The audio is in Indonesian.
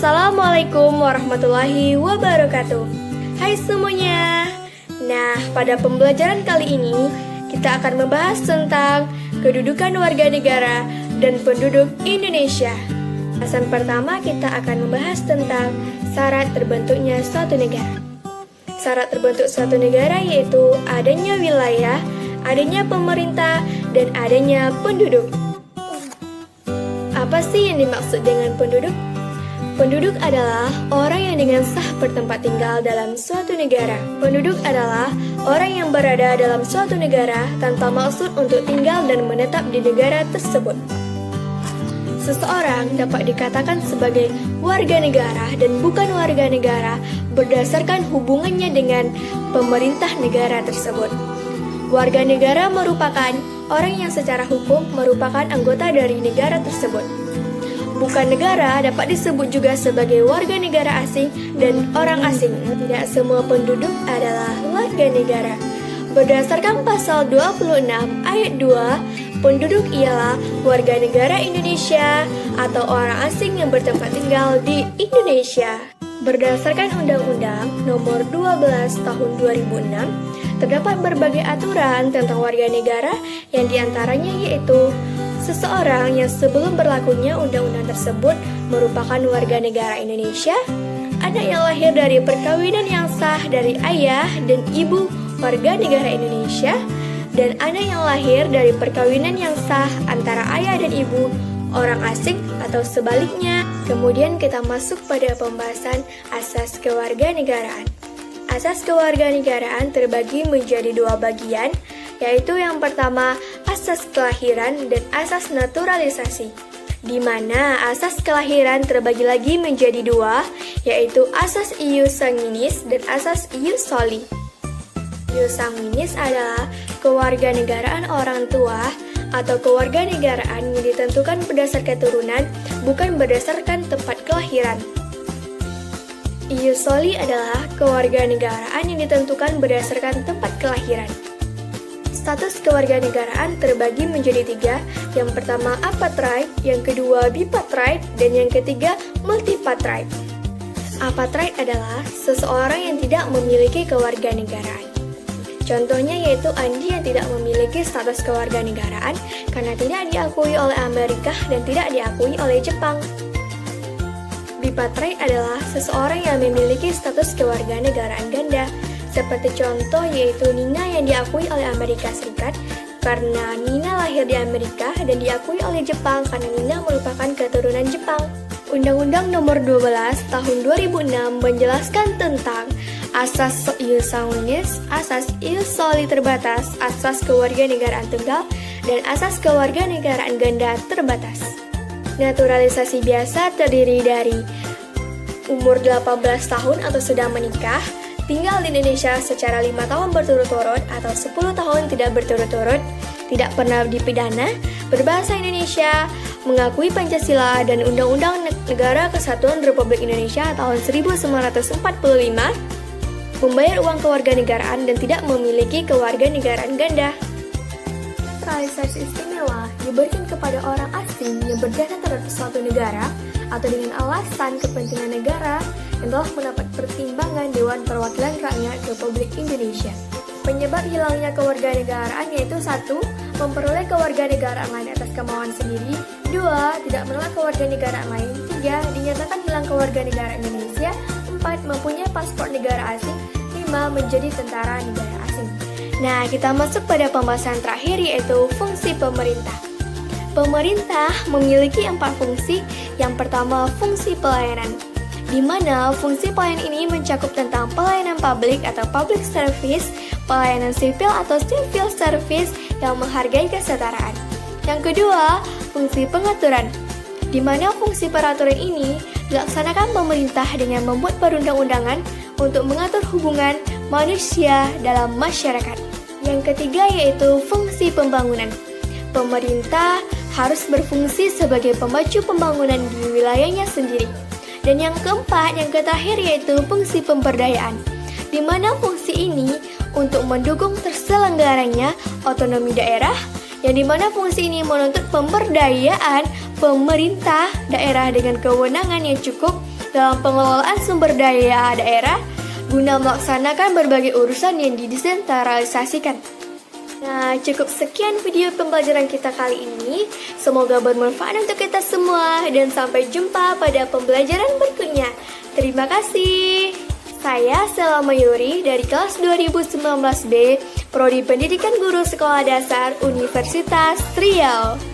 Assalamualaikum warahmatullahi wabarakatuh. Hai semuanya. Nah, pada pembelajaran kali ini kita akan membahas tentang kedudukan warga negara dan penduduk Indonesia. Bahasan pertama kita akan membahas tentang syarat terbentuknya suatu negara. Syarat terbentuk suatu negara yaitu adanya wilayah, adanya pemerintah, dan adanya penduduk. Apa sih yang dimaksud dengan penduduk? Penduduk adalah orang yang dengan sah bertempat tinggal dalam suatu negara. Penduduk adalah orang yang berada dalam suatu negara tanpa maksud untuk tinggal dan menetap di negara tersebut. Seseorang dapat dikatakan sebagai warga negara dan bukan warga negara berdasarkan hubungannya dengan pemerintah negara tersebut. Warga negara merupakan orang yang secara hukum merupakan anggota dari negara tersebut. Bukan negara dapat disebut juga sebagai warga negara asing dan orang asing. Tidak semua penduduk adalah warga negara. Berdasarkan pasal 26 ayat 2, penduduk ialah warga negara Indonesia atau orang asing yang bertempat tinggal di Indonesia. Berdasarkan Undang-Undang Nomor 12 Tahun 2006, terdapat berbagai aturan tentang warga negara yang diantaranya yaitu seseorang yang sebelum berlakunya undang-undang tersebut merupakan warga negara Indonesia, anak yang lahir dari perkawinan yang sah dari ayah dan ibu warga negara Indonesia, dan anak yang lahir dari perkawinan yang sah antara ayah dan ibu orang asing atau sebaliknya. Kemudian kita masuk pada pembahasan asas kewarganegaraan. Asas kewarganegaraan terbagi menjadi dua bagian, yaitu yang pertama asas kelahiran dan asas naturalisasi, di mana asas kelahiran terbagi lagi menjadi dua, yaitu asas ius sanguinis dan asas ius soli. Ius sanguinis adalah kewarganegaraan orang tua atau kewarganegaraan yang ditentukan berdasarkan keturunan, bukan berdasarkan tempat kelahiran. Ius soli adalah kewarganegaraan yang ditentukan berdasarkan tempat kelahiran. Status kewarganegaraan terbagi menjadi tiga, yang pertama apatride, yang kedua bipatride, dan yang ketiga multipatride. Apatride adalah seseorang yang tidak memiliki kewarganegaraan. Contohnya yaitu Andi yang tidak memiliki status kewarganegaraan karena tidak diakui oleh Amerika dan tidak diakui oleh Jepang. Bipatride adalah seseorang yang memiliki status kewarganegaraan ganda, seperti contoh yaitu Nina yang diakui oleh Amerika Serikat karena Nina lahir di Amerika dan diakui oleh Jepang karena Nina merupakan keturunan Jepang. Undang-Undang Nomor 12 Tahun 2006 menjelaskan tentang asas ius sanguinis, asas ius soli terbatas, asas kewarganegaraan tunggal, dan asas kewarganegaraan ganda terbatas. Naturalisasi biasa terdiri dari umur 18 tahun atau sudah menikah, tinggal di Indonesia secara 5 tahun berturut-turut atau 10 tahun tidak berturut-turut, tidak pernah dipidana, berbahasa Indonesia, mengakui Pancasila dan Undang-Undang Negara Kesatuan Republik Indonesia tahun 1945, membayar uang kewarganegaraan dan tidak memiliki kewarganegaraan ganda. Naturalisasi istimewa diberikan kepada orang asing yang berdasar terhadap suatu negara atau dengan alasan kepentingan negara yang telah mendapat pertimbangan Dewan Perwakilan Rakyat Republik Indonesia. Penyebab hilangnya kewarganegaraan yaitu 1. Memperoleh kewarganegaraan lain atas kemauan sendiri, 2. Tidak menolak kewarganegaraan lain, 3. Dinyatakan hilang kewarganegaraan Indonesia, 4. Mempunyai paspor negara asing, 5. Menjadi tentara negara asing. Nah, kita masuk pada pembahasan terakhir yaitu fungsi pemerintah. Pemerintah memiliki 4 fungsi. Yang pertama, fungsi pelayanan, di mana fungsi pelayanan ini mencakup tentang pelayanan publik atau public service, pelayanan sipil atau civil service yang menghargai kesetaraan. Yang kedua, fungsi pengaturan, di mana fungsi peraturan ini dilaksanakan pemerintah dengan membuat perundang-undangan untuk mengatur hubungan manusia dalam masyarakat. Yang ketiga yaitu fungsi pembangunan. Pemerintah harus berfungsi sebagai pemacu pembangunan di wilayahnya sendiri. Dan yang keempat, yang terakhir yaitu fungsi pemberdayaan, di mana fungsi ini untuk mendukung terselenggaranya otonomi daerah, yang dimana fungsi ini menuntut pemberdayaan pemerintah daerah dengan kewenangan yang cukup dalam pengelolaan sumber daya daerah guna melaksanakan berbagai urusan yang didesentralisasikan. Nah, cukup sekian video pembelajaran kita kali ini. Semoga bermanfaat untuk kita semua dan sampai jumpa pada pembelajaran berikutnya. Terima kasih. Saya Stella Mayuri dari kelas 2019B, Prodi Pendidikan Guru Sekolah Dasar Universitas Riau.